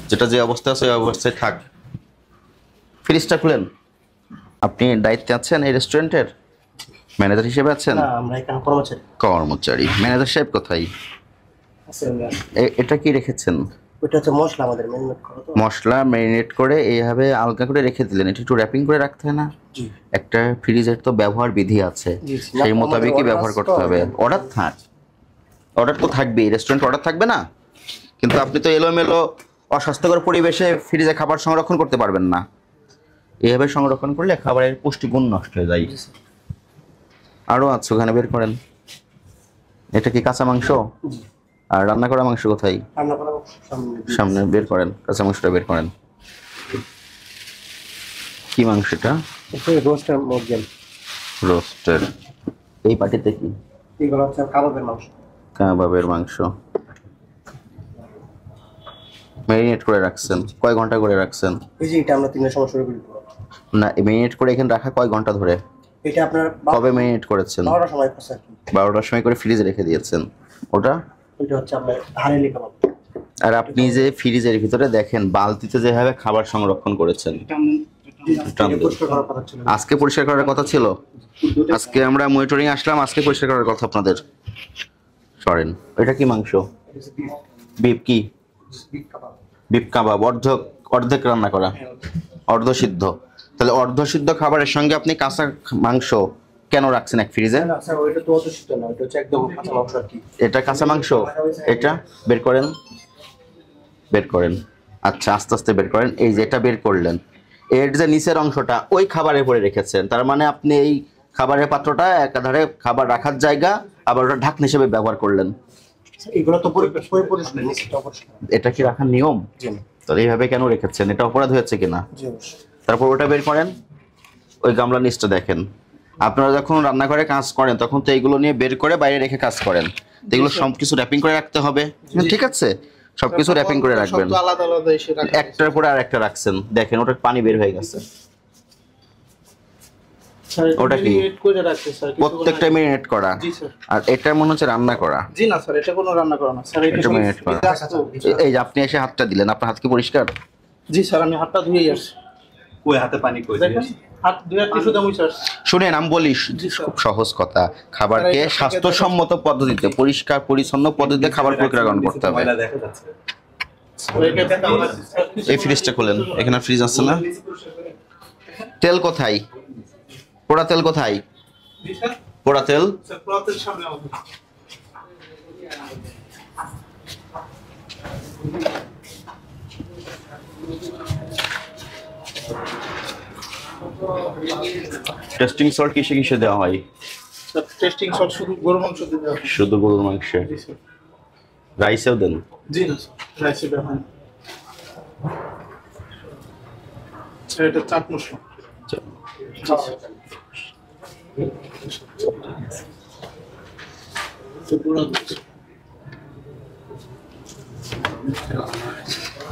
যেটা যে অবস্থা আছে ওই অবস্থায় থাক। ফ্রিজটা খুলেন। আপনি দায়িত্বে আছেন এই রেস্টুরেন্টের? ম্যানেজার হিসেবে আছেন? না, আমরা এখানে কর্মচারী। কর্মচারী। ম্যানেজার সাহেব কোথায়? এটা কি রেখেছেন? ওটা হচ্ছে মশলা, আমাদের ম্যারিনেট করা তো। মশলা ম্যারিনেট করে এইভাবে আলগা করে রেখে দিলেন, এটা একটু র্যাপিং করে রাখতে হয় না? জি। একটা ফ্রিজের তো ব্যবহার বিধি আছে, সেই মোতাবেকই ব্যবহার করতে হবে। অর্ডার থাক, অর্ডার তো থাকবেই, রেস্টুরেন্ট অর্ডার থাকবে না? কিন্তু আপনি তো এলোমেলো অস্বাস্থ্যকর পরিবেশে ফ্রিজে খাবার সংরক্ষণ করতে পারবেন না। এইভাবে সংরক্ষণ করলে খাবারের পুষ্টিগুণ নষ্ট হয়ে যায়। আরও আছে, ওখানে বের করেন। এটা কি কাঁচা মাংস? আর রান্না করা মাংস কোথায়? সামনে বের করেন, কাঁচা মাংসটা বের করেন। কি মাংসটা? রোস্টার মুরগি। রোস্টের। এই পাটিতে কি? এগুলো হচ্ছে কাবাবের মাংস। কাবাবের মাংস ম্যারিনেট করে রাখছেন? কয় ঘন্টা করে রাখছেন? এই যে এটা আমরা 3 সময় শুরু করি না, ম্যারিনেট করে এখানে রাখা কয় ঘন্টা ধরে? এটা আপনার কবে ম্যারিনেট করেছেন? 12টার সময় করছেন। 12টার সময় করে ফ্রিজে রেখে দিয়েছেন। ওটা হচ্ছে আপনার হারেলি কাবাব। আর আপনি যে ফ্রিজের ভিতরে দেখেন বালতিতে যেভাবে খাবার সংরক্ষণ করেছেন, আজকে পরিষ্কার করার কথা ছিল। আজকে আমরা মনিটরিং আসলাম, আজকে পরিষ্কার করার কথা আপনাদের। সরেন। এটা কি মাংস? বিফ। কি বিফ কাবাব? অর্ধেক রান্না করা, অর্ধ সিদ্ধ। তাহলে অর্ধ সিদ্ধ খাবারের সঙ্গে আপনি কাঁচা মাংস কেন রাখছেন এক ফ্রিজে? এটা কাঁচা মাংস। এটা বের করেন, বের করেন। আচ্ছা, আস্তে আস্তে বের করেন। এই যে এটা বের করলেন, এর যে নিচের অংশটা ওই খাবারের পরে রেখেছেন। তার মানে আপনি এই খাবারের পাত্রটা একাধারে খাবার রাখার জায়গা, আবার ওটা ঢাকনা হিসেবে ব্যবহার করলেন। এটা কি রাখার নিয়ম? তাহলে এইভাবে কেন রেখেছেন? এটা অপরাধ হয়েছে কিনা? তারপর ওটা বের করেন। ওই গামলা নিচটা দেখেন। আপনারা যখন রান্নাঘরে কাজ করেন তখন তো এইগুলো নিয়ে বের করে বাইরে রেখে কাজ করেন। এগুলো সবকিছু র্যাপিং করে রাখতে হবে, ঠিক আছে? সবকিছু র্যাপিং করে রাখবেন। একটার পরে আর একটা রাখছেন, দেখেন ওটা পানি বের হয়ে গেছে। ওটা কি? প্রত্যেকটা ম্যারিনেট করা। আর এটা মনে হচ্ছে রান্না করা। জি না স্যার, এটা কোনো রান্না করা না স্যার, এটা ম্যারিনেট করা। এই যে আপনি এসে হাতটা দিলেন, আপনার হাত কি পরিষ্কার? জি স্যার, আমি হাতটা ধুয়েই আসছি। কই হাতে পানি কই? হাত ধুয়ে টিস্যু দিয়ে মুছে আসছি। শুনেন, আমি বলি খুব সহজ কথা, খাবারকে স্বাস্থ্যসম্মত পদ্ধতিতে, পরিষ্কার পরিচ্ছন্ন পদ্ধতিতে খাবার প্রক্রিয়াকরণ করতে হবে। এই ফ্রিজটা খোলেন, এখানে ফ্রিজ আছে না? তেল কোথায়? পোড়া তেল কোথায়? পোড়া তেল টেস্টিং সল্ট কিসে কিসে দেওয়া হয়? টেস্টিং সল্ট শুধু গরুর মাংস দিতে হবে। শুধু গরুর মাংসে? রাইসেও দেন? জি না স্যার, রাইসে দেওয়া হয়। এটা চাট মশলা।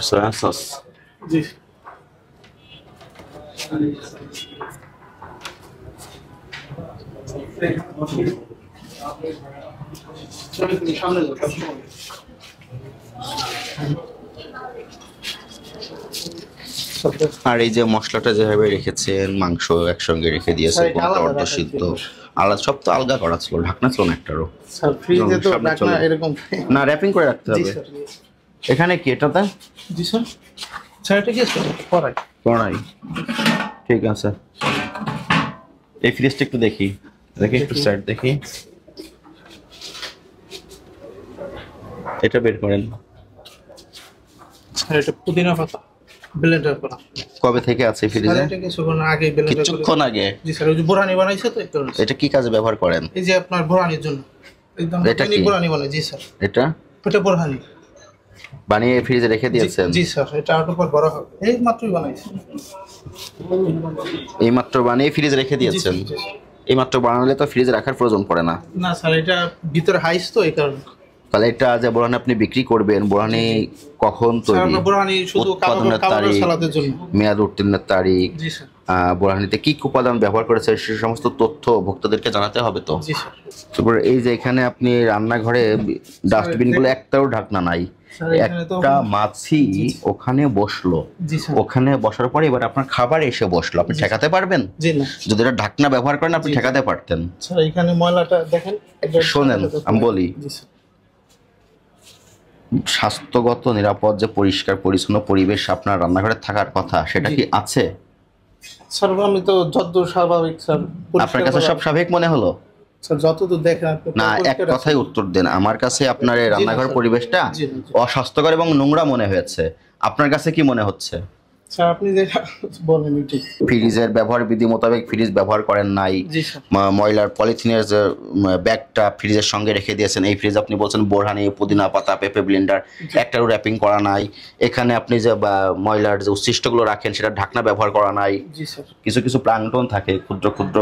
Soya sauce? জি। সামনে আর এই যে মশলাটা যেভাবে রেখেছেন, মাংস একসঙ্গে রেখে দিয়েছেন, কোনটা অর্ধ সিদ্ধ, আলাদা সব তো আলগা করা ছিল, ঢাকনা ছিল না একটারও। স্যার ফ্রিজে তো ঢাকনা এরকম না, র‍্যাপিং করে রাখতে হবে। এখানে কি এটাতে? জি স্যার, স্যার এটা কি কড়াই? কড়াই, ঠিক আছে। এই ফ্রিজটা একটু দেখি, একটু সাইড দেখি। এটা বের করেন। স্যার এটা পুদিনা পাতা ব্লেন্ডার করা। কবে থেকে আছে ফ্রিজে? এটা কিছুক্ষণ আগে ব্লেন্ডার করা। কিছুক্ষণ আগে? জি স্যার, ওই যে বোরানি বানাইছে তো একটু। এটা কি কাজে ব্যবহার করেন? এই যে আপনার বোরানির জন্য। একদম মিনি বোরানি বানাই। জি স্যার। এটা বোরানি বানিয়ে ফ্রিজে রেখে দিয়েছেন? জি স্যার, এটা আউট পর বড় হবে। এই মাত্রই বানাইছি। এই মাত্র বানিয়ে ফ্রিজে রেখে দিয়েছেন? এই মাত্র বানালে তো ফ্রিজে রাখার প্রয়োজন পড়ে না। না স্যার, এটা ভিতরে হাইস তো এই কারণে। তাহলে এটা যে বোরহানি আপনি বিক্রি করবেন, বোরহানি কখন স্যার তৈরি, আমরা বোরহানি শুধু উৎপাদনের কাবাবের তারিখ, সালাদের জন্য। মেয়াদ উত্তীর্ণের তারিখ, জি স্যার। বোরহানিতে কি কি উপাদান ব্যবহার করেছে সে সমস্ত তথ্য ভোক্তাদেরকে জানাতে হবে তো। জি স্যার। তারপর এই যে এখানে আপনি রান্নাঘরে ডাস্টবিনগুলো একটাও ঢাকনা নাই, স্যার এখানে তো একটা মাছি ওখানে বসলো, জি স্যার। ওখানে বসার পরে এবার আপনার খাবার এসে বসলো, আপনি ঠেকাতে পারবেন? জি না যদি এটা ঢাকনা ব্যবহার করেন আপনি জি। ঠেকাতে পারতেন। স্যার এখানে ময়লাটা দেখেন। শোনেন আমি বলি, জি স্যার। স্বাস্থ্যগত নিরাপদ যে পরিষ্কার পরিচ্ছন্ন পরিবেশ আপনার রান্নাঘরে থাকার কথা সেটা কি আছে? স্যার আমি তো যতদূর স্বাভাবিক স্যার আপনার কাছে সব স্বাভাবিক মনে হলো? স্যার যতদূর দেখেন আপনি না, এক পরিষ্কার আছে। কথায় উত্তর দেন। আমার কাছে আপনার এই জি না, রান্নাঘর স্যার। পরিবেশটা জি না, জি। অস্বাস্থ্যকর এবং নোংরা মনে হয়েছে, আপনার কাছে কি মনে হচ্ছে? স্যার আপনি যেটা বলেন ঠিক। ফ্রিজের ব্যবহার বিধি মোতাবেক ফ্রিজ ব্যবহার করেন নাই, জি স্যার। ময়লার পলিথিনের যে ব্যাগটা ফ্রিজের সঙ্গে রেখে দিয়েছেন, এই ফ্রিজ আপনি বলছেন বোরহানি, পুদিনা পাতা, পেঁপে ব্লেন্ডার, একটারও র্যাপিং করা নাই। এখানে আপনি যে ময়লার যে উচ্ছিষ্টগুলো রাখেন সেটা ঢাকনা ব্যবহার করা নাই। জি স্যার। কিছু কিছু প্লাঙ্কটন থাকে, ক্ষুদ্র ক্ষুদ্র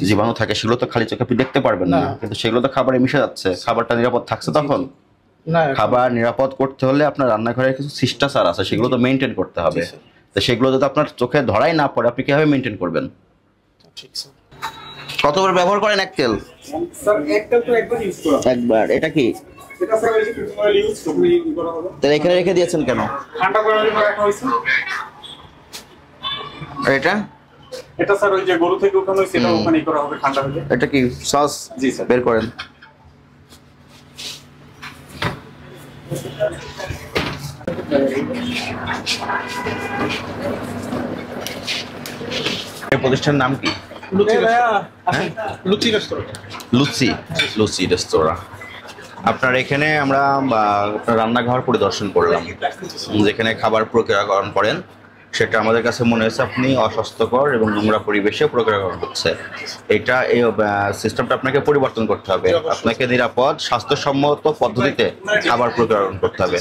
জীবাণু থাকে, সেগুলো তো খালি চোখে আপনি দেখতে পারবেন না, না। কিন্তু সেগুলো তো খাবারে মিশে যাচ্ছে। খাবারটা নিরাপদ থাকছে তখন? না খাবার নিরাপদ করতে হলে আপনার রান্নাঘরে কিছু শিষ্টাচার আছে, সেগুলো তো মেনটেন করতে হবে। জি, স্যার। তো সেগুলো যদি আপনার চোখে ধরাই না পড়ে আপনি কিভাবে মেনটেন করবেন? ঠিক স্যার। কতবার ব্যবহার করেন এক তেল? স্যার একটা তো একবার ইউজ করা হয়। একবার। এটা কি এটা স্যার ওই যে প্রিন্সিপাল ইউজ কখনো ইউজ করা হবে তাহলে এখানে রেখে দিয়েছেন কেন? ঠান্ডা করার জন্য রাখা হয়েছে। আর এটা এটা স্যার ওই যে গরু থেকে উঠানো হয়েছে এটা ওখানেই করা হবে ঠান্ডা হলে। এটা কি সস? জি স্যার। বের করেন। এই প্রতিষ্ঠানের নাম কি? লুচি লুচি রেস্তোরাঁ। লুচি। লুচি রেস্তোরাঁ। আপনার এখানে আমরা আপনার রান্নাঘর পরিদর্শন করলাম, যেখানে খাবার প্রক্রিয়াকরণ করেন সেটা আমাদের কাছে মনে হয়েছে আপনি অস্বাস্থ্যকর এবং নোংরা পরিবেশে প্রক্রিয়াকরণ হচ্ছে। এটা এই সিস্টেমটা আপনাকে পরিবর্তন করতে হবে। আপনাকে নিরাপদ স্বাস্থ্যসম্মত পদ্ধতিতে খাবার প্রক্রিয়াকরণ করতে হবে।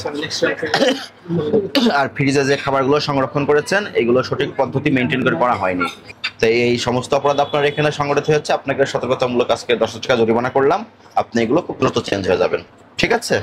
আর ফ্রিজে যে খাবারগুলো সংরক্ষণ করেছেন এগুলো সঠিক পদ্ধতি মেনটেন করে করা হয়নি। তাই এই সমস্ত অপরাধ আপনার এখানে সংগঠিত হচ্ছে। আপনাকে সতর্কতামূলক আজকে 10 টাকা জরিমানা করলাম, আপনি এগুলো খুব দ্রুত চেঞ্জ হয়ে যাবেন। ঠিক আছে?